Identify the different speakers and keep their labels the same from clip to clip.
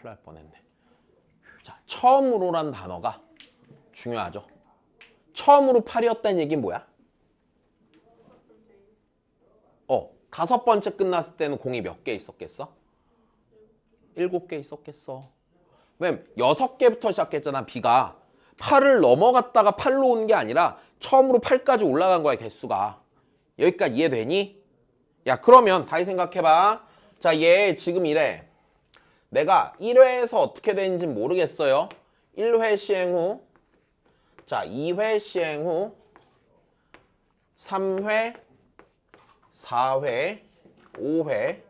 Speaker 1: 큰일 날 뻔했네. 자, 처음으로란 단어가 중요하죠. 처음으로 8이었다는 얘기는 뭐야? 5번째 끝났을 때는 공이 몇 개 있었겠어? 7개 있었겠어. 왜냐면 6개부터 시작했잖아. B가 8을 넘어갔다가 8로 오는 게 아니라 처음으로 8까지 올라간 거야, 개수가. 여기까지 이해되니? 야, 그러면 다시 생각해봐. 자, 얘 지금 이래. 내가 1회에서 어떻게 되는지 모르겠어요. 1회 시행 후, 자, 2회 시행 후, 3회, 4회, 5회,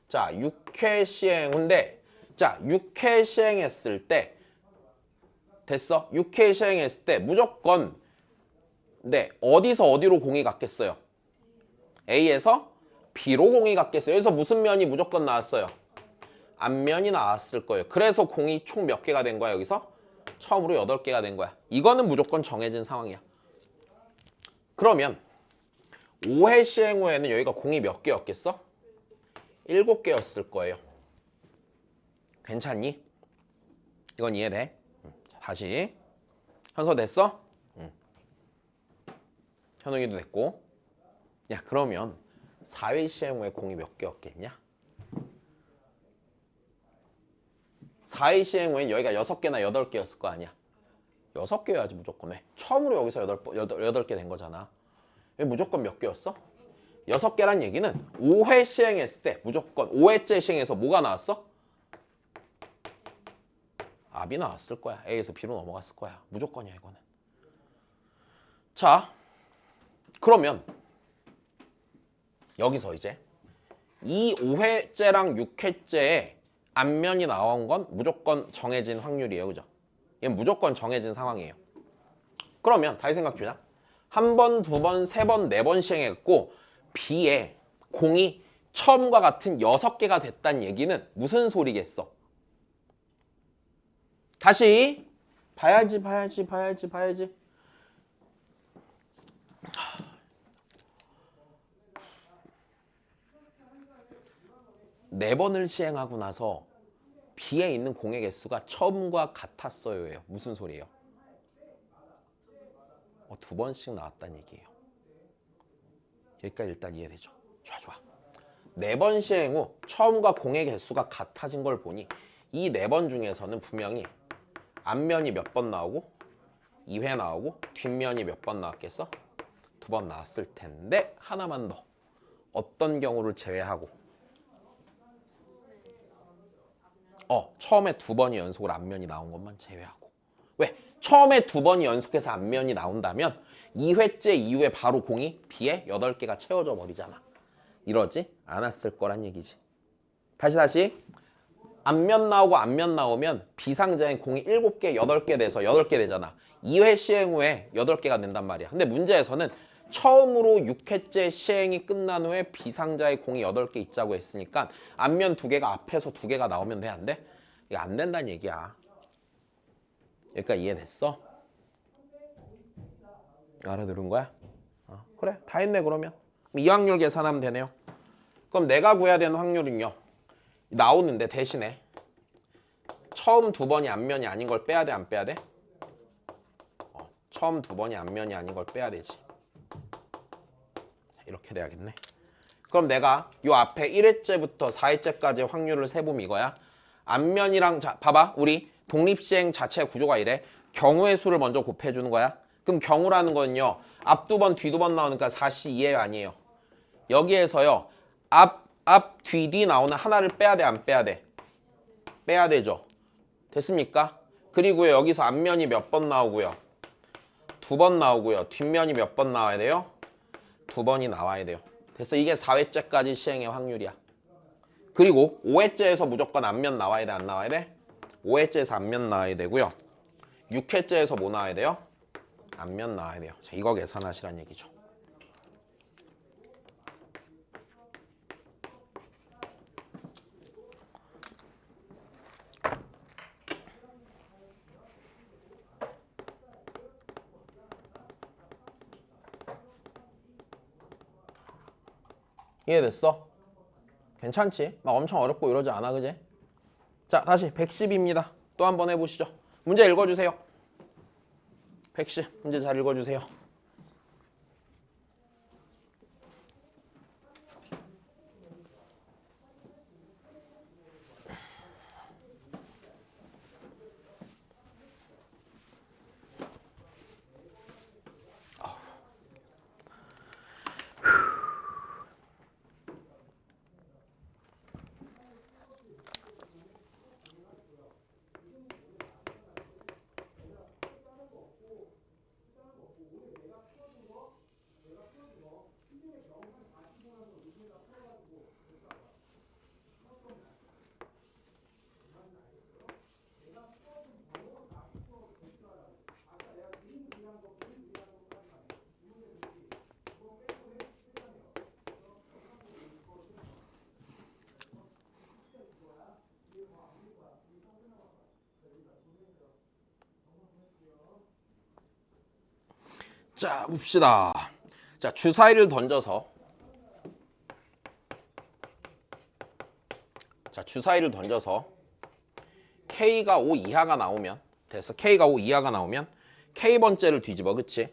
Speaker 1: 자, 6회 시행 후인데, 자, 6회 시행했을 때, 됐어? 6회 시행했을 때 무조건, 네, 어디서 어디로 공이 갔겠어요? A에서 B로 공이 갔겠어요. 여기서 무슨 면이 무조건 나왔어요? 앞면이 나왔을 거예요. 그래서 공이 총 몇 개가 된 거야, 여기서? 처음으로 8개가 된 거야. 이거는 무조건 정해진 상황이야. 그러면 5회 시행 후에는 여기가 공이 몇 개였겠어? 7개였을 거예요. 괜찮니? 이건 이해돼? 다시. 현서 됐어? 현웅이도 됐고. 야, 그러면 4회 시행 후에 공이 몇 개였겠냐? 4회 시행 후엔 여기가 6개나 8개였을 거 아니야? 6개여야지 무조건. 왜? 처음으로 여기서 8개 된 거잖아. 왜 무조건 몇 개였어? 6개란 얘기는 5회 시행했을 때 무조건 5회째 시행해서 뭐가 나왔어? 압이 나왔을 거야. A에서 B로 넘어갔을 거야. 무조건이야, 이거는. 자, 그러면 여기서 이제 이 5회째랑 6회째에 앞면이 나온 건 무조건 정해진 확률이에요. 그죠? 얘는 무조건 정해진 상황이에요. 그러면 다시 생각해보자. 한 번, 두 번, 세 번, 네 번 시행했고 B에 공이 처음과 같은 6개가 됐다는 얘기는 무슨 소리겠어? 다시 봐야지. 4번을 시행하고 나서 B에 있는 공의 개수가 처음과 같았어요예요. 무슨 소리예요? 2번씩 나왔다는 얘기예요. 여기까지 일단 이해되죠? 좋아. 4번 시행 후 처음과 공의 개수가 같아진 걸 보니 이 4번 중에서는 분명히 앞면이 몇 번 나오고 2회 나오고 뒷면이 몇 번 나왔겠어? 2번 나왔을 텐데 하나만 더. 어떤 경우를 제외하고 처음에 2번이 연속으로 앞면이 나온 것만 제외하고. 왜? 처음에 2번이 연속해서 앞면이 나온다면 2회째 이후에 바로 공이 B에 8개가 채워져 버리잖아. 이러지 않았을 거란 얘기지. 다시. 앞면 나오고 앞면 나오면 비상자인 공이 7개, 8개 돼서 8개 되잖아. 2회 시행 후에 8개가 된단 말이야. 근데 문제에서는 처음으로 6회째 시행이 끝난 후에 비상자의 공이 8개 있자고 했으니까 앞면 2개가 앞에서 2개가 나오면 돼? 안 돼? 이거 안 된다는 얘기야. 여기까지 이해됐어? 알아들은 거야? 그래, 다 했네. 그러면 이 확률 계산하면 되네요. 그럼 내가 구해야 되는 확률은요, 나오는데 대신에 처음 2번이 앞면이 아닌 걸 빼야 돼, 안 빼야 돼? 처음 2번이 앞면이 아닌 걸 빼야 되지. 이렇게 돼야겠네. 그럼 내가 요 앞에 1회째부터 4회째까지의 확률을 세보면 이거야. 앞면이랑, 자, 봐봐. 우리 독립시행 자체 구조가 이래. 경우의 수를 먼저 곱해주는 거야. 그럼 경우라는 거는요, 앞 2번, 뒤 2번 나오니까 4시 2예요, 아니에요? 여기에서요, 뒤 나오는 하나를 빼야 돼, 안 빼야 돼? 빼야 되죠. 됐습니까? 그리고요, 여기서 앞면이 몇 번 나오고요? 2번 나오고요. 뒷면이 몇 번 나와야 돼요? 2번이 나와야 돼요. 됐어. 이게 4회째까지 시행의 확률이야. 그리고 5회째에서 무조건 앞면 나와야 돼, 안 나와야 돼? 5회째에서 앞면 나와야 되고요. 6회째에서 뭐 나와야 돼요? 앞면 나와야 돼요. 자, 이거 계산하시란 얘기죠. 이해됐어? 괜찮지? 막 엄청 어렵고 이러지 않아, 그지? 자, 다시 110입니다. 또 한 번 해보시죠. 문제 읽어주세요. 110 문제 잘 읽어주세요. 자, 봅시다. 자, 주사위를 던져서 K가 5 이하가 나오면 됐어. K가 5 이하가 나오면 K번째를 뒤집어. 그치?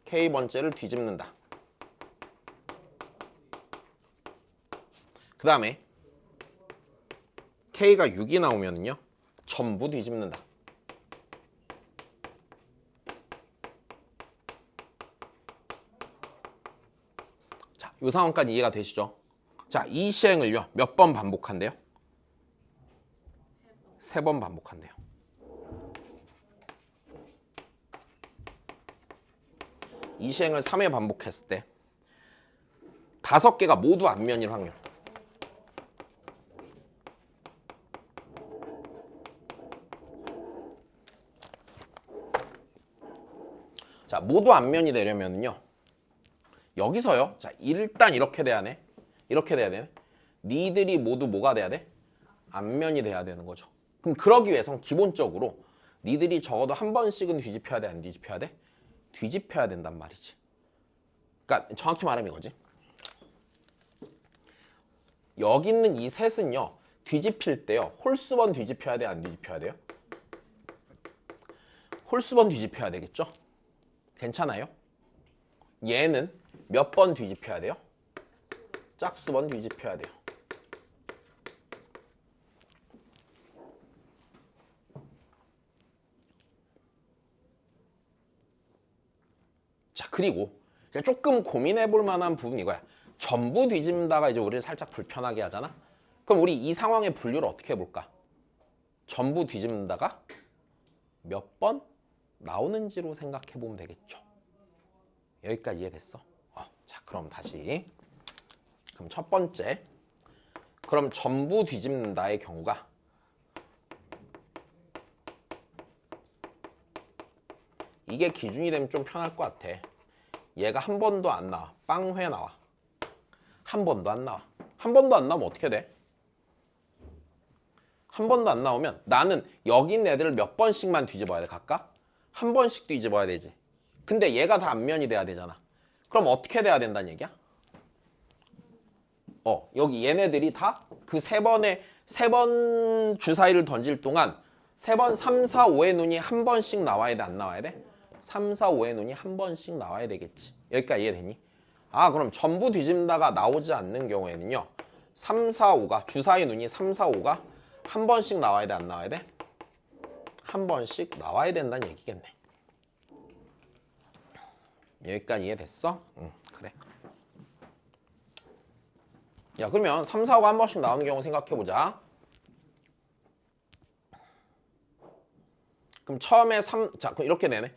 Speaker 1: K번째를 뒤집는다. 그 다음에 K가 6이 나오면은요 전부 뒤집는다. 자, 이 상황까지 이해가 되시죠? 자, 이 시행을요 몇 번 반복한대요? 3번 반복한대요. 이 시행을 3회 반복했을 때 5개가 모두 앞면일 확률. 자, 모두 앞면이 되려면요 여기서요. 자, 일단 이렇게 돼야 돼. 이렇게 돼야 되네. 니들이 모두 뭐가 돼야 돼? 앞면이 돼야 되는 거죠. 그럼 그러기 위해선 기본적으로 니들이 적어도 한 번씩은 뒤집혀야 돼, 안 뒤집혀야 돼? 뒤집혀야 된단 말이지. 그러니까 정확히 말하면 이거지. 여기 있는 이 셋은요 뒤집힐 때요 홀수번 뒤집혀야 돼, 안 뒤집혀야 돼요? 홀수번 뒤집혀야 되겠죠? 괜찮아요? 얘는 몇 번 뒤집혀야 돼요? 짝수번 뒤집혀야 돼요. 자, 그리고 조금 고민해 볼 만한 부분이 이거야. 전부 뒤집다가 이제 우리를 살짝 불편하게 하잖아. 그럼 우리 이 상황의 분류를 어떻게 해볼까? 전부 뒤집다가 몇 번 나오는지로 생각해 보면 되겠죠. 여기까지 이해됐어? 자, 그럼 다시. 그럼 첫 번째. 그럼 전부 뒤집는다의 경우가 이게 기준이 되면 좀 편할 것 같아. 얘가 한 번도 안 나와. 빵회 나와. 한 번도 안 나와. 한 번도 안 나오면 어떻게 돼? 한 번도 안 나오면 나는 여기 있는 애들을 몇 번씩만 뒤집어야 돼, 각각? 한 번씩 뒤집어야 되지. 근데 얘가 다 앞면이 돼야 되잖아. 그럼 어떻게 돼야 된다는 얘기야? 여기 얘네들이 다 그 세 번 주사위를 던질 동안 3번 3, 4, 5의 눈이 한 번씩 나와야 돼, 안 나와야 돼? 3, 4, 5의 눈이 한 번씩 나와야 되겠지. 여기까지 이해되니? 그럼 전부 뒤집다가 나오지 않는 경우에는요 3, 4, 5가 주사위 눈이 3, 4, 5가 한 번씩 나와야 돼, 안 나와야 돼? 한 번씩 나와야 된다는 얘기겠네. 여기까지 이해됐어? 응, 그래. 야, 그러면 3, 4, 5가 한 번씩 나오는 경우 생각해보자. 그럼 처음에 3, 자, 그럼 이렇게 되네.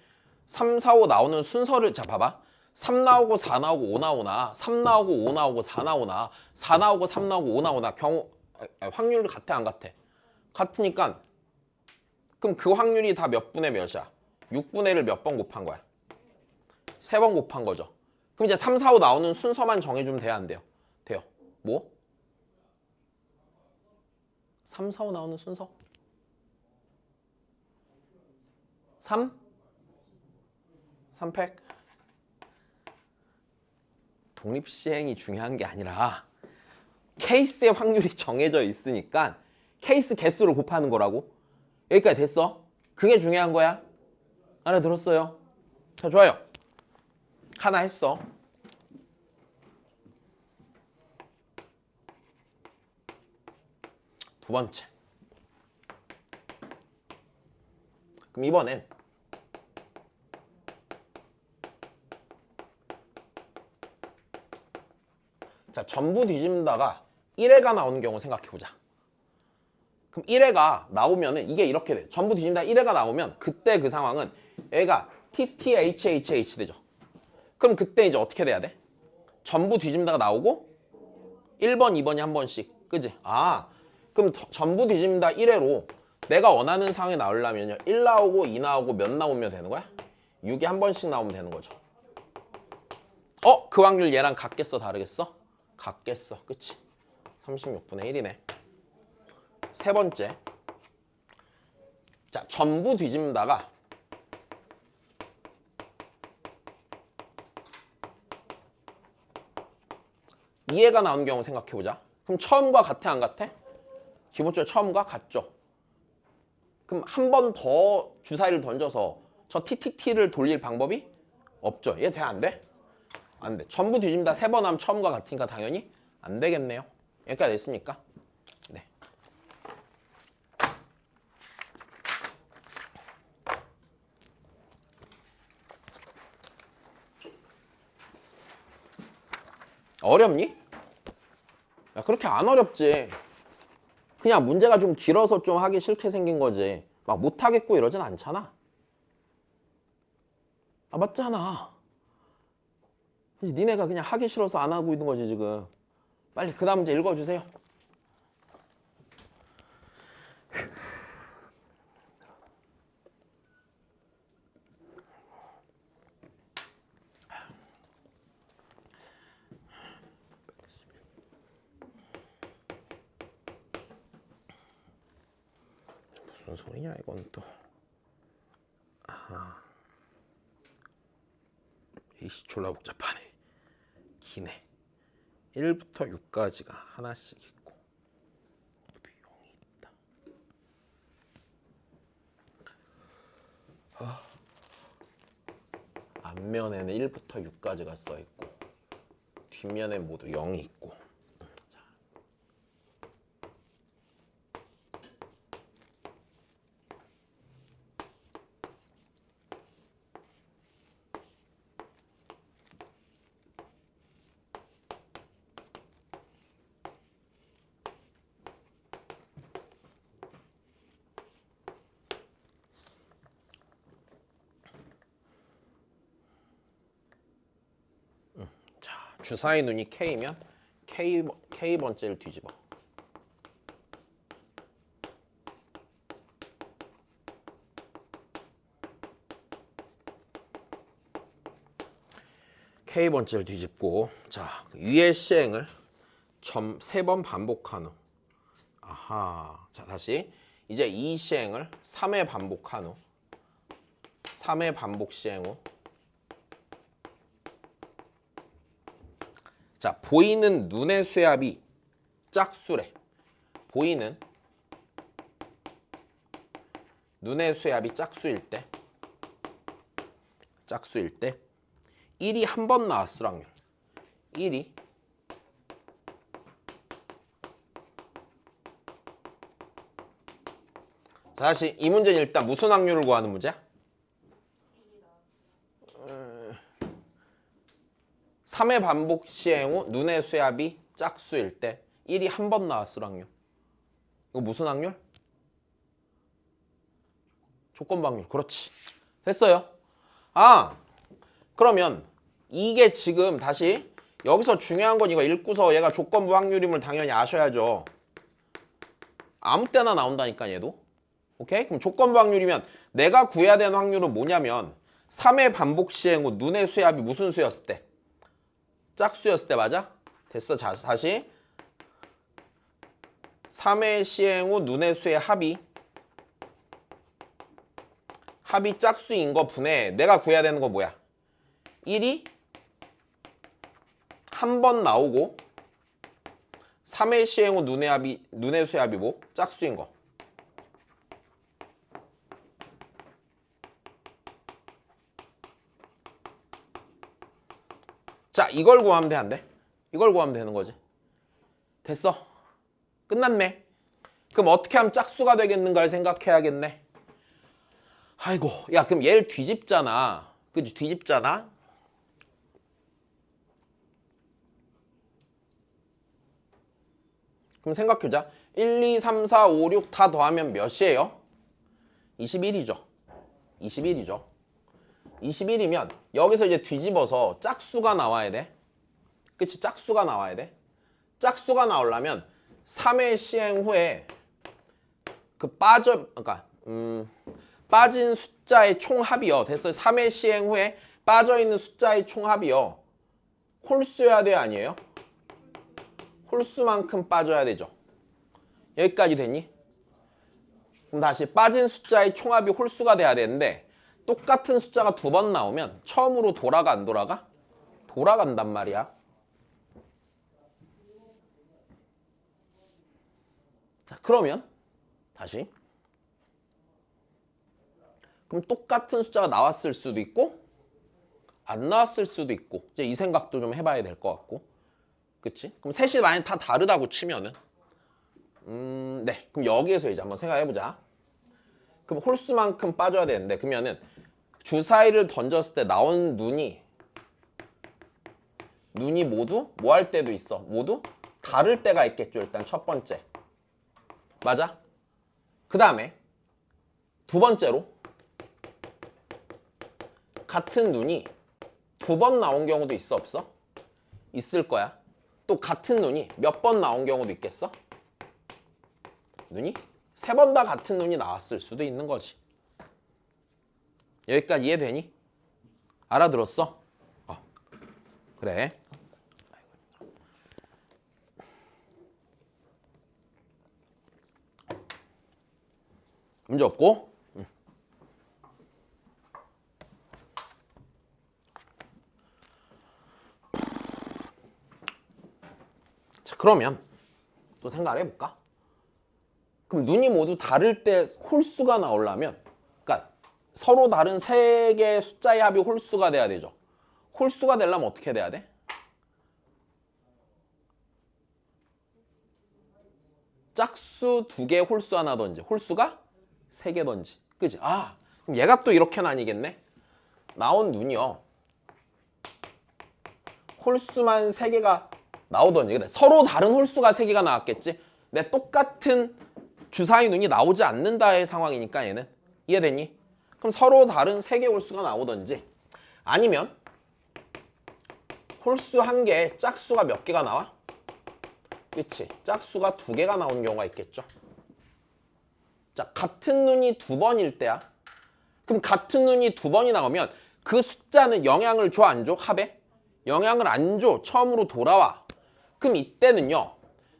Speaker 1: 3, 4, 5 나오는 순서를, 자, 봐봐. 3 나오고 4 나오고 5 나오나, 3 나오고 5 나오고 4 나오나, 4 나오고 3 나오고 5 나오나, 확률 같아, 안 같아? 같으니까, 그럼 그 확률이 다 몇 분의 몇이야? 6분의 1을 몇 번 곱한 거야? 3번 곱한 거죠. 그럼 이제 3, 4, 5 나오는 순서만 정해주면 돼요, 안 돼요? 돼요. 뭐? 3, 4, 5 나오는 순서? 3? 3팩? 독립시행이 중요한 게 아니라 케이스의 확률이 정해져 있으니까 케이스 개수를 곱하는 거라고. 여기까지 됐어? 그게 중요한 거야. 알아들었어요? 자, 좋아요. 하나 했어. 두 번째. 그럼 이번엔 자, 전부 뒤집다가 1회가 나오는 경우 생각해보자. 그럼 1회가 나오면은 이게 이렇게 돼. 전부 뒤집다 1회가 나오면 그때 그 상황은 얘가 TTHHH 되죠. 그럼 그때 이제 어떻게 돼야 돼? 전부 뒤집다가 나오고 1번, 2번이 한 번씩. 그지? 아, 그럼 전부 뒤집다 1회로 내가 원하는 상황이 나오려면요. 1 나오고 2 나오고 몇 나오면 되는 거야? 6이 한 번씩 나오면 되는 거죠. 그 확률 얘랑 같겠어? 다르겠어? 같겠어. 그치? 36분의 1이네. 세 번째. 자, 전부 뒤집다가 이해가 나오는 경우 생각해보자. 그럼 처음과 같아, 안 같아? 기본적으로 처음과 같죠. 그럼 한 번 더 주사위를 던져서 저 TTT를 돌릴 방법이 없죠. 얘 돼? 안 돼? 안 돼. 전부 뒤집다 3번 하면 처음과 같으니까 당연히 안 되겠네요. 여기까지 됐습니까? 네. 어렵니? 야, 그렇게 안 어렵지. 그냥 문제가 좀 길어서 좀 하기 싫게 생긴 거지. 막 못하겠고 이러진 않잖아. 아, 맞잖아. 니네가 그냥 하기 싫어서 안 하고 있는 거지 지금. 빨리 그 다음 문제 읽어주세요. 무슨 소리냐 이건 또. 아하. 이씨 졸라 복잡하네. 기네. 1부터 6까지가 하나씩 있고 비용이 있다. 앞면에는 1부터 6까지가 써있고 뒷면에 모두 0이 있고. 주사위 눈이 K면 K번째를 뒤집어. K번째를 뒤집고 자 위의 시행을 3번 반복한 후 아하 자 다시 이제 이 시행을 3회 반복한 후 3회 반복 시행 후 자, 보이는 눈의 쇠압이 짝수래. 보이는 눈의 쇠압이 짝수일 때 1이 한 번 나왔을 확률 1이 다시 이 문제는 일단 무슨 확률을 구하는 문제야? 3회 반복 시행 후 눈의 쇠압이 짝수일 때 1이 한 번 나왔을 확률. 이거 무슨 확률? 조건부 확률. 그렇지. 됐어요. 아, 그러면 이게 지금 다시 여기서 중요한 건 이거 읽고서 얘가 조건부 확률임을 당연히 아셔야죠. 아무 때나 나온다니까 얘도. 오케이? 그럼 조건부 확률이면 내가 구해야 되는 확률은 뭐냐면 3회 반복 시행 후 눈의 쇠압이 무슨 수였을 때? 짝수였을 때 맞아? 됐어. 자, 다시 3회 시행 후 눈의 수의 합이 짝수인 거 분해 내가 구해야 되는 거 뭐야? 1이 한 번 나오고 3회 시행 후 눈의 수의 합이 뭐? 짝수인 거. 자, 이걸 구하면 돼, 안 돼? 이걸 구하면 되는 거지. 됐어. 끝났네. 그럼 어떻게 하면 짝수가 되겠는가를 생각해야겠네. 아이고, 야, 그럼 얘를 뒤집잖아. 그치, 뒤집잖아. 그럼 생각해보자. 1, 2, 3, 4, 5, 6 다 더하면 몇이에요? 21이죠. 21이죠. 21이면 여기서 이제 뒤집어서 짝수가 나와야 돼. 그치? 짝수가 나와야 돼. 짝수가 나오려면 3회 시행 후에 빠진 숫자의 총합이요. 됐어요. 3회 시행 후에 빠져있는 숫자의 총합이요. 홀수여야 돼요, 아니에요? 홀수만큼 빠져야 되죠. 여기까지 됐니? 그럼 다시 빠진 숫자의 총합이 홀수가 돼야 되는데 똑같은 숫자가 두 번 나오면 처음으로 돌아가 안 돌아가? 돌아간단 말이야. 자, 그러면 다시 그럼 똑같은 숫자가 나왔을 수도 있고 안 나왔을 수도 있고 이제 이 생각도 좀 해봐야 될 것 같고 그치? 그럼 셋이 만약 다 다르다고 치면은 네. 그럼 여기에서 이제 한번 생각해보자. 그럼 홀수만큼 빠져야 되는데 그러면은 주사위를 던졌을 때 나온 눈이 모두 뭐 할 때도 있어. 모두 다를 때가 있겠죠. 일단 첫 번째. 맞아? 그 다음에 두 번째로 같은 눈이 두 번 나온 경우도 있어 없어? 있을 거야. 또 같은 눈이 몇 번 나온 경우도 있겠어? 눈이 세 번 다 같은 눈이 나왔을 수도 있는 거지. 여기까지 이해되니? 알아들었어? 그래. 문제 없고. 자, 그러면 또 생각을 해볼까? 그럼 눈이 모두 다를 때 홀수가 나오려면 그러니까 서로 다른 세 개의 숫자의 합이 홀수가 돼야 되죠. 홀수가 되려면 어떻게 돼야 돼? 짝수 두 개, 홀수 하나든지 홀수가 세 개든지 그지? 그럼 얘가 또 이렇게 나뉘겠네. 나온 눈이요 홀수만 세 개가 나오든지 근데 서로 다른 홀수가 세 개가 나왔겠지. 내 똑같은 주사위 눈이 나오지 않는다의 상황이니까 얘는 이해되니? 그럼 서로 다른 세 개 홀수가 나오든지 아니면 홀수 한 개에 짝수가 몇 개가 나와? 그치? 짝수가 두 개가 나오는 경우가 있겠죠. 자, 같은 눈이 두 번일 때야. 그럼 같은 눈이 두 번이 나오면 그 숫자는 영향을 줘, 안 줘? 합에? 영향을 안 줘. 처음으로 돌아와. 그럼 이때는요.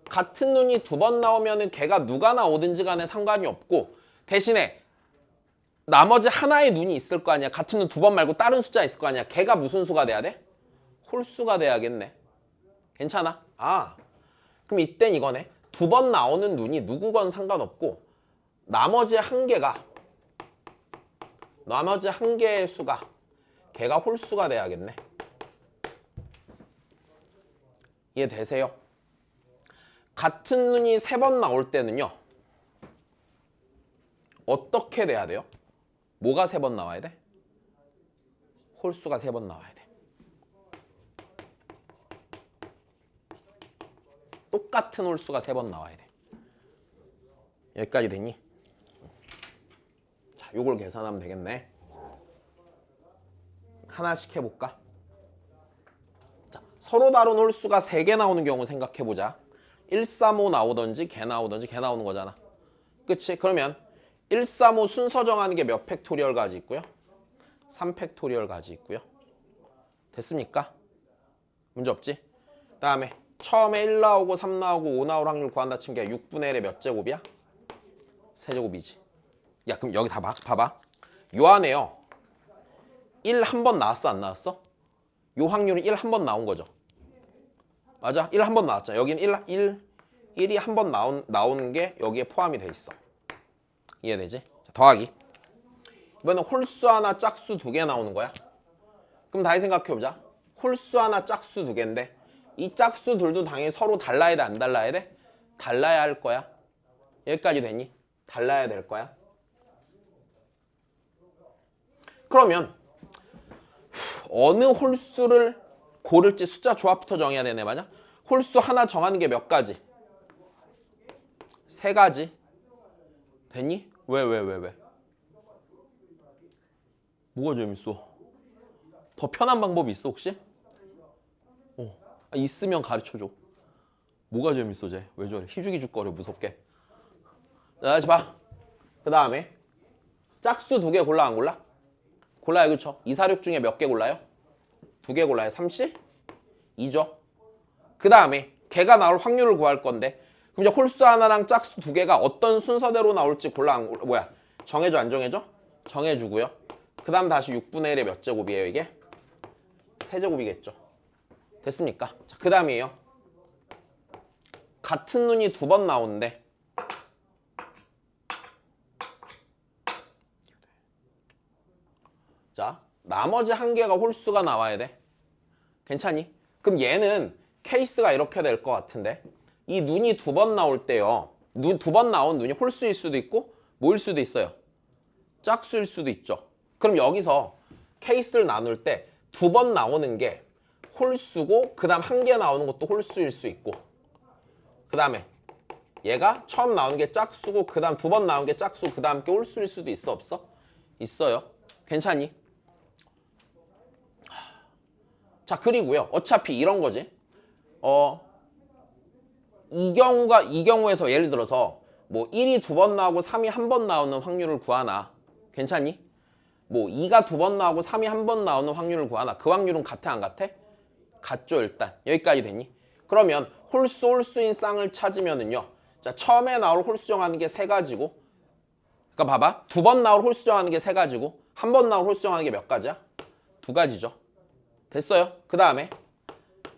Speaker 1: 같은 눈이 두 번 나오면은 걔가 누가 나오든지 간에 상관이 없고 대신에 나머지 하나의 눈이 있을 거 아니야. 같은 눈 두 번 말고 다른 숫자 있을 거 아니야. 걔가 무슨 수가 돼야 돼? 홀수가 돼야겠네. 괜찮아? 그럼 이땐 이거네. 두 번 나오는 눈이 누구건 상관없고 나머지 한 개의 수가 걔가 홀수가 돼야겠네. 이해되세요? 같은 눈이 세 번 나올 때는요. 어떻게 돼야 돼요? 뭐가 세 번 나와야 돼? 홀수가 세 번 나와야 돼. 똑같은 홀수가 세 번 나와야 돼. 여기까지 됐니? 자, 요걸 계산하면 되겠네. 하나씩 해볼까? 자, 서로 다른 홀수가 3개 나오는 경우 생각해보자. 1, 3, 5 나오든지 개 나오든지 개 나오는 거잖아. 그치? 그러면 1, 3, 5 순서 정하는 게 몇 팩토리얼 가지 있고요? 3 팩토리얼 가지 있고요. 됐습니까? 문제 없지? 다음에 처음에 1 나오고 3 나오고 5 나올 확률 구한다 치면 게 6분의 1의 몇 제곱이야? 세제곱이지. 야, 그럼 여기 다 봐봐. 요 안에요. 1 한 번 나왔어, 안 나왔어? 요 확률은 1 한 번 나온 거죠. 맞아? 1 한 번 나왔잖아. 여긴 1이 한 번 나오는 게 여기에 포함이 돼 있어. 이해되지? 자, 더하기. 이번엔 홀수 하나, 짝수 두 개 나오는 거야. 그럼 다시 생각해보자. 홀수 하나, 짝수 두 개인데 이 짝수 둘도 당연히 서로 달라야 돼, 안 달라야 돼? 달라야 할 거야. 여기까지 되니? 달라야 될 거야. 그러면 어느 홀수를 고를지 숫자 조합부터 정해야 되네, 맞아? 홀수 하나 정하는 게 몇 가지? 세 가지. 됐니? 왜? 뭐가 재밌어? 더 편한 방법이 있어 혹시? 있으면 가르쳐줘. 뭐가 재밌어 쟤? 왜 저래? 희죽희죽거려 무섭게. 자, 다시 봐. 그 다음에 짝수 두 개 골라 안 골라? 골라요, 그쵸? 2, 4, 6 중에 몇 개 골라요? 두 개 골라요. 30? 2죠. 그 다음에 걔가 나올 확률을 구할 건데 그럼 이제 홀수 하나랑 짝수 두 개가 어떤 순서대로 나올지 골라 안 골라? 뭐야? 정해줘 안 정해줘? 정해주고요. 그 다음 다시 6분의 1의 몇 제곱이에요 이게? 세제곱이겠죠. 됐습니까? 자, 그 다음이에요. 같은 눈이 두 번 나오는데 자, 나머지 한 개가 홀수가 나와야 돼. 괜찮니? 그럼 얘는 케이스가 이렇게 될 것 같은데 이 눈이 두 번 나올 때요. 두 번 나온 눈이 홀수일 수도 있고 뭐일 수도 있어요? 짝수일 수도 있죠. 그럼 여기서 케이스를 나눌 때 두 번 나오는 게 홀수고 그 다음 한 개 나오는 것도 홀수일 수 있고 그 다음에 얘가 처음 나오는 게 짝수고 그 다음 두 번 나온 게 짝수 그 다음 게 홀수일 수도 있어 없어? 있어요. 괜찮니? 자, 그리고요. 어차피 이런 거지. 이 경우에서 예를 들어서 뭐 1이 두 번 나오고 3이 한 번 나오는 확률을 구하나. 괜찮니? 뭐 2가 두 번 나오고 3이 한 번 나오는 확률을 구하나. 그 확률은 같아 안 같아? 같죠 일단. 여기까지 됐니? 그러면 홀수인 쌍을 찾으면은요. 자, 처음에 나올 홀수 정하는 게 세 가지고 그러니까 봐봐. 두 번 나올 홀수 정하는 게 세 가지고 한 번 나올 홀수 정하는 게 몇 가지야? 두 가지죠. 됐어요? 그 다음에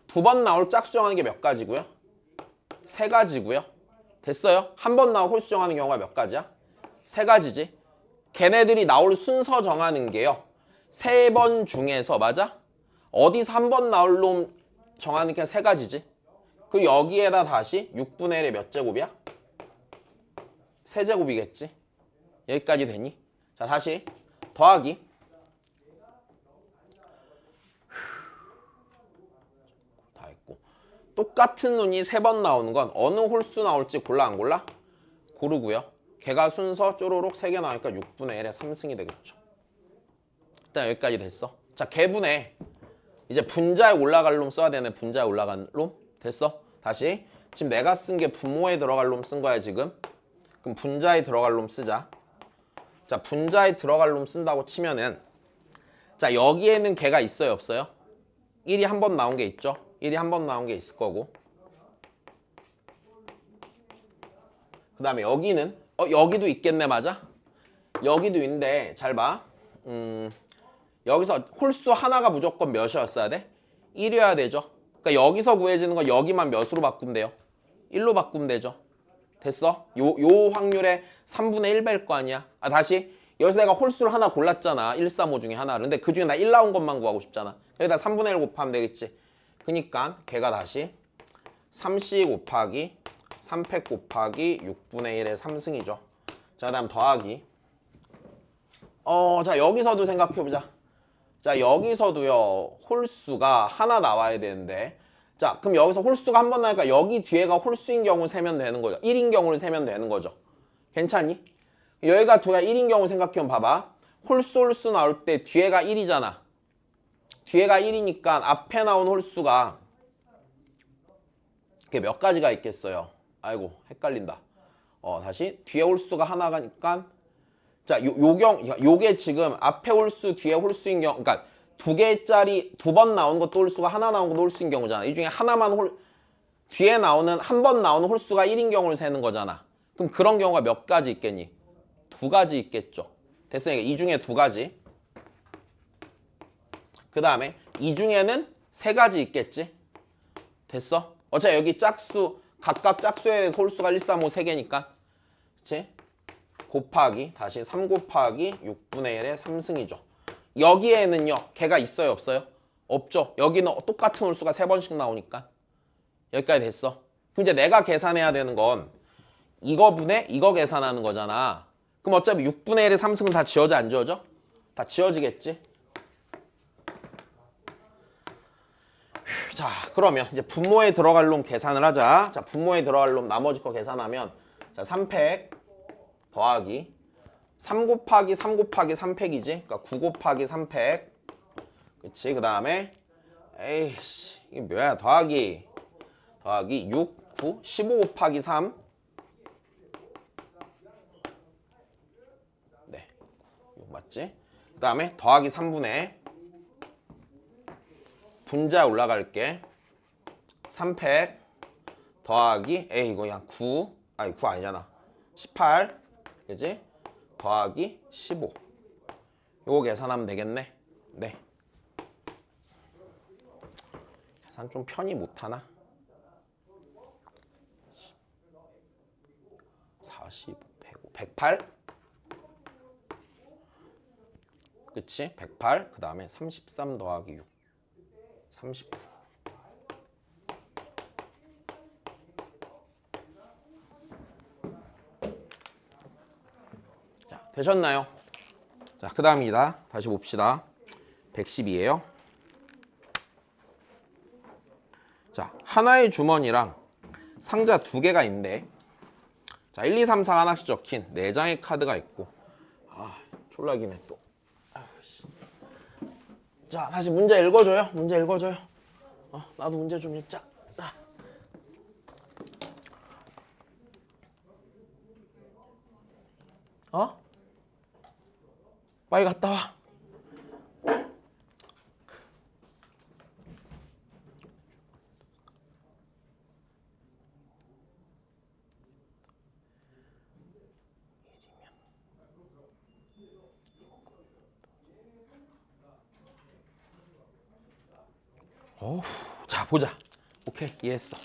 Speaker 1: 두 번 나올 짝수 정하는 게 몇 가지고요? 세 가지고요. 됐어요? 한 번 나올 홀수 정하는 경우가 몇 가지야? 세 가지지. 걔네들이 나올 순서 정하는 게요. 세 번 중에서 맞아? 어디서 한 번 나올 놈 정하는 게 세 가지지. 그 여기에다 다시 6분의 1의 몇 제곱이야? 세제곱이겠지. 여기까지 되니? 자, 다시 더하기. 다 했고. 똑같은 눈이 세 번 나오는 건 어느 홀수 나올지 골라 안 골라? 고르고요. 걔가 순서 쪼로록 3개 나오니까 6분의 1의 3승이 되겠죠. 일단 여기까지 됐어. 자, 개분해. 이제 분자에 올라갈 놈 써야 되네. 분자에 올라간 놈. 됐어? 다시. 지금 내가 쓴 게 분모에 들어갈 놈 쓴 거야 지금. 그럼 분자에 들어갈 놈 쓰자. 자, 분자에 들어갈 놈 쓴다고 치면은 자, 여기에는 걔가 있어요 없어요? 1이 한 번 나온 게 있죠. 1이 한 번 나온 게 있을 거고 그 다음에 여기는 여기도 있겠네. 맞아? 여기도 있는데 잘 봐. 여기서 홀수 하나가 무조건 몇이었어야 돼? 1이어야 되죠. 그러니까 여기서 구해지는 건 여기만 몇으로 바꾸면 돼요? 1로 바꾸면 되죠. 됐어? 요 확률에 3분의 1배일 거 아니야. 다시 여기서 내가 홀수를 하나 골랐잖아. 1, 3, 5 중에 하나를. 근데 그 중에 나 1 나온 것만 구하고 싶잖아. 여기다 3분의 1 곱하면 되겠지. 그니까 걔가 다시 3C 곱하기 3팩 곱하기 6분의 1의 3승이죠. 자, 그 다음 더하기. 자, 여기서도 생각해보자. 자, 여기서도요. 홀수가 하나 나와야 되는데 자, 그럼 여기서 홀수가 한 번 나니까 여기 뒤에가 홀수인 경우 세면 되는 거죠. 1인 경우를 세면 되는 거죠. 괜찮니? 여기가 두가 1인 경우 생각해보면 봐봐. 홀수 나올 때 뒤에가 1이잖아. 뒤에가 1이니까 앞에 나온 홀수가 그게 몇 가지가 있겠어요. 아이고 헷갈린다. 다시 뒤에 홀수가 하나가니까 자, 요게 지금 앞에 홀수 뒤에 홀수인 경우 그러니까 두 개짜리 두 번 나오는 것도 홀수가 하나 나온 것도 홀수인 경우잖아. 이 중에 하나만 뒤에 나오는 한 번 나오는 홀수가 1인 경우를 세는 거잖아. 그럼 그런 경우가 몇 가지 있겠니? 두 가지 있겠죠. 됐으니까 이 중에 두 가지. 그 다음에 이 중에는 세 가지 있겠지. 됐어? 어차피 여기 짝수 각각 짝수의 솔수가 1, 3, 5 3개니까 그치? 곱하기 다시 3 곱하기 6분의 1의 3승이죠. 여기에는요 걔가 있어요 없어요? 없죠. 여기는 똑같은 홀수가 3번씩 나오니까 여기까지 됐어. 그럼 이제 내가 계산해야 되는 건 이거분의 이거 계산하는 거잖아. 그럼 어차피 6분의 1의 3승은 다 지워져 안 지워져? 다 지워지겠지? 자 그러면 이제 분모에 들어갈 놈 계산을 하자. 자 분모에 들어갈 놈 나머지 거 계산하면 자 3팩 더하기 3 곱하기 3 곱하기 3팩이지. 그러니까 9 곱하기 3팩. 그치? 그 다음에 에이씨 이게 뭐야 더하기 6, 9, 15 곱하기 3. 네, 이거 맞지? 그 다음에 더하기 3분의 분자 올라갈게. 3팩 더하기 에이 이거 그냥 9 아니 9 아니잖아 18 그지? 더하기 15 요거 계산하면 되겠네. 네 계산 좀 편히 못하나? 40, 105, 108 그치? 108 그 다음에 33 더하기 6 39 자, 되셨나요? 자, 그 다음이다. 다시 봅시다. 110이에요. 자, 하나의 주머니랑 상자 2개가 있는데 자, 1, 2, 3, 4 하나씩 적힌 4장의 카드가 있고 아, 졸라기네 또. 자, 다시 문제 읽어줘요. 문제 읽어줘요. 나도 문제 좀 읽자. 빨리 갔다 와. 자, 보자. 오케이, 이해했어.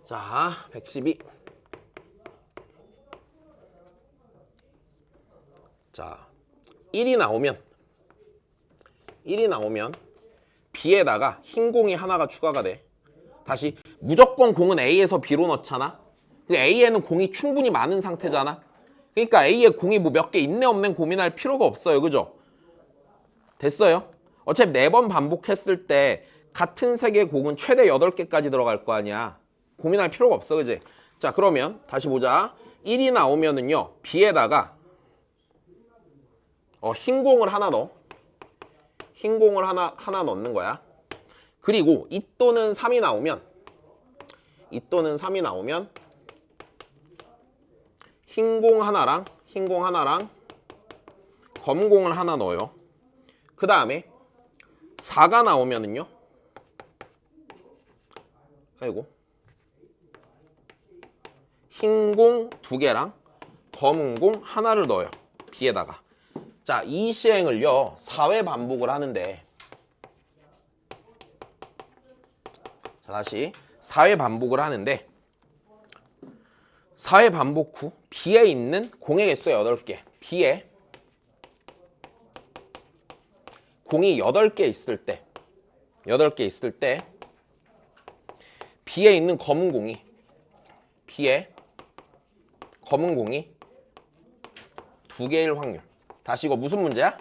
Speaker 1: 자, 112. 자, 1이 나오면 B에다가 흰 공이 하나가 추가가 돼. 다시 무조건 공은 A에서 B로 넣잖아. A에는 공이 충분히 많은 상태잖아. 그러니까 A에 공이 뭐 몇 개 있네 없네 고민할 필요가 없어요. 그죠? 됐어요? 어차피 4번 반복했을 때 같은 색의 공은 최대 8개까지 들어갈 거 아니야. 고민할 필요가 없어. 그지? 자, 그러면 다시 보자. 1이 나오면은요. B에다가 흰 공을 하나 넣어. 흰 공을 하나 넣는 거야. 그리고 이 또는 3이 나오면 흰 공 하나랑 검은 공을 하나 넣어요. 그 다음에 4가 나오면은요. 아이고. 흰 공 2개랑 검은 공 하나를 넣어요. B에다가. 자, 이 시행을요. 4회 반복을 하는데 자, 다시 4회 반복을 하는데 4회 반복 후 B에 있는 공의 개수가 8개. B에 공이 8개 있을 때 B에 있는 검은 공이 B에 검은 공이 2개일 확률. 다시 이거 무슨 문제야?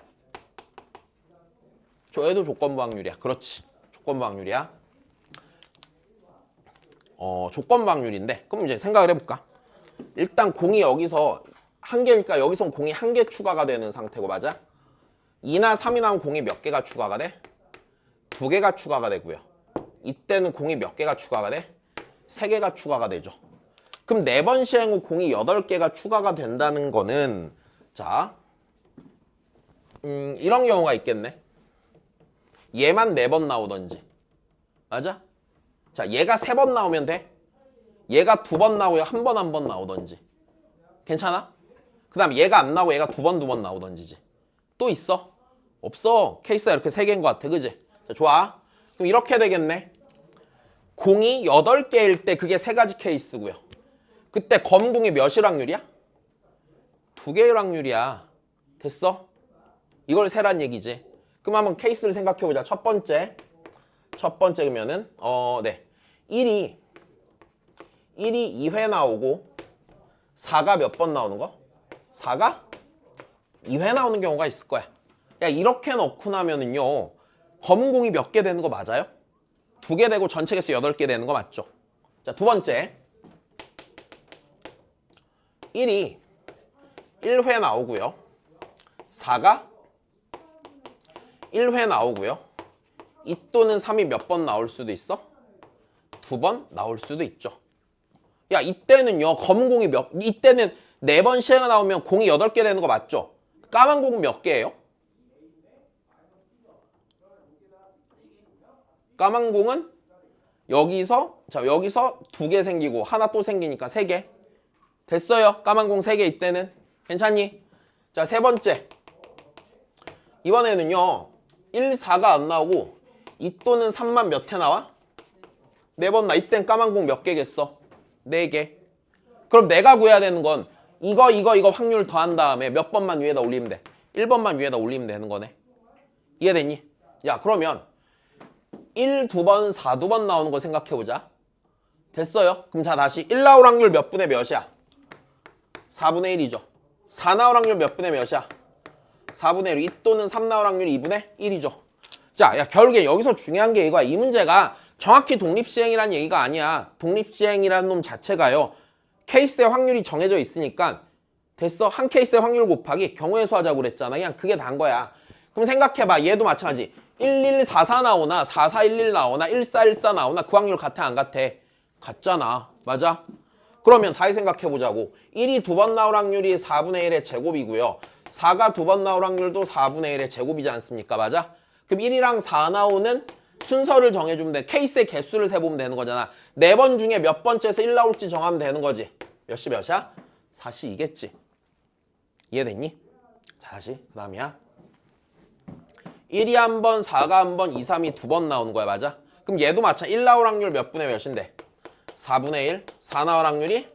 Speaker 1: 얘도 조건부 확률이야. 그렇지. 조건부 확률이야. 조건부 확률인데 그럼 이제 생각을 해볼까? 일단 공이 여기서 1개니까 여기선 공이 1개 추가가 되는 상태고 맞아? 2나 3이 나오면 공이 몇 개가 추가가 돼? 2개가 추가가 되고요. 이때는 공이 몇 개가 추가가 돼? 3개가 추가가 되죠. 그럼 4번 시행 후 공이 8개가 추가가 된다는 거는 자 이런 경우가 있겠네. 얘만 4번 나오던지 맞아? 자 얘가 3번 나오면 돼? 얘가 2번 나오고 한 번 나오던지 괜찮아? 그 다음 얘가 안 나오고 얘가 2번 나오던지지. 또 있어? 없어. 케이스가 이렇게 3개인 것 같아. 그지? 자, 좋아. 그럼 이렇게 되겠네. 공이 8개일 때 그게 3가지 케이스고요. 그때 검공이 몇일 확률이야? 2개일 확률이야. 됐어? 이걸 세란 얘기지. 그럼 한번 케이스를 생각해보자. 첫 번째 그러면은 네. 1이 2회 나오고 4가 몇 번 나오는 거? 4가 2회 나오는 경우가 있을 거야. 야, 이렇게 넣고 나면은요. 검은 공이 몇 개 되는 거 맞아요? 2개 되고 전체 개수 8개 되는 거 맞죠? 자, 두 번째. 1이 1회 나오고요. 4가 1회 나오고요. 2 또는 3이 몇 번 나올 수도 있어? 2번 나올 수도 있죠. 야, 이때는요. 검은 공이 이때는 4번 시행가 나오면 공이 8개 되는 거 맞죠? 까만 공은 몇 개예요? 까만 공은 여기서 2개 생기고 하나 또 생기니까 3개. 됐어요. 까만 공 3개 이때는. 괜찮니? 자, 세 번째. 이번에는요. 1, 4가 안 나오고 2 또는 3만 몇 회 나와? 4번 나. 이땐 까만 공 몇 개겠어? 4개. 그럼 내가 구해야 되는 건 이거 확률 더한 다음에 몇 번만 위에다 올리면 돼. 1번만 위에다 올리면 되는 거네. 이해됐니? 야, 그러면 1, 2번, 4, 2번 나오는 거 생각해보자. 됐어요? 그럼 자, 다시 1 나올 확률 몇 분의 몇이야? 4분의 1이죠. 4 나올 확률 몇 분의 몇이야? 4분의 1. 2 또는 3 나올 확률이 2분의 1이죠. 자, 야, 결국에 여기서 중요한 게 이거야. 이 문제가 정확히 독립시행이라는 얘기가 아니야. 독립시행이라는 놈 자체가요. 케이스의 확률이 정해져 있으니까 됐어? 한 케이스의 확률 곱하기 경우의 수 하자고 그랬잖아. 그냥 그게 단 거야. 그럼 생각해봐. 얘도 마찬가지. 1144 나오나 4411 나오나 1414 나오나 그 확률 같아 안 같아? 같잖아. 맞아? 그러면 다시 생각해보자고. 1이 2번 나올 확률이 4분의 1의 제곱이고요. 4가 2번 나올 확률도 4분의 1의 제곱이지 않습니까? 맞아? 그럼 1이랑 4 나오는 순서를 정해주면 돼. 케이스의 개수를 세보면 되는 거잖아. 4번 중에 몇 번째에서 1 나올지 정하면 되는 거지. 몇시 몇이야? 4시 2겠지. 이해됐니? 자, 다시 그 다음이야. 1이 한 번, 4가 한 번, 2, 3이 2번 나오는 거야. 맞아? 그럼 얘도 마찬가지. 1 나올 확률 몇 분의 몇인데? 4분의 1. 4 나올 확률이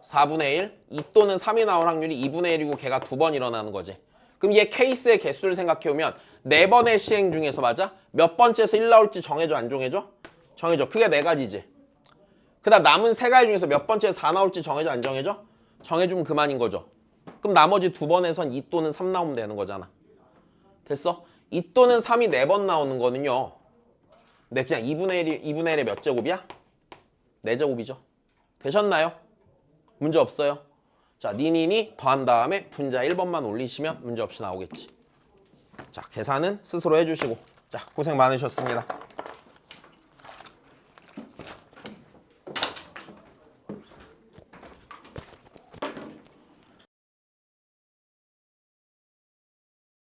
Speaker 1: 4분의 1. 2 또는 3이 나올 확률이 2분의 1이고 걔가 2번 일어나는 거지. 그럼 얘 케이스의 개수를 생각해보면 4번의 시행 중에서 맞아? 몇 번째에서 1 나올지 정해줘 안 정해줘? 정해줘. 그게 4가지지. 그 다음 남은 3가지 중에서 몇 번째에서 4 나올지 정해줘 안 정해줘? 정해주면 그만인 거죠. 그럼 나머지 2번에선 2 또는 3 나오면 되는 거잖아. 됐어? 2 또는 3이 4번 나오는 거는요. 네, 그냥 2분의 1의 몇 제곱이야? 4제곱이죠. 되셨나요? 문제 없어요? 자, 니니니 더한 다음에 분자 1번만 올리시면 문제 없이 나오겠지. 자, 계산은 스스로 해주시고. 자, 고생 많으셨습니다.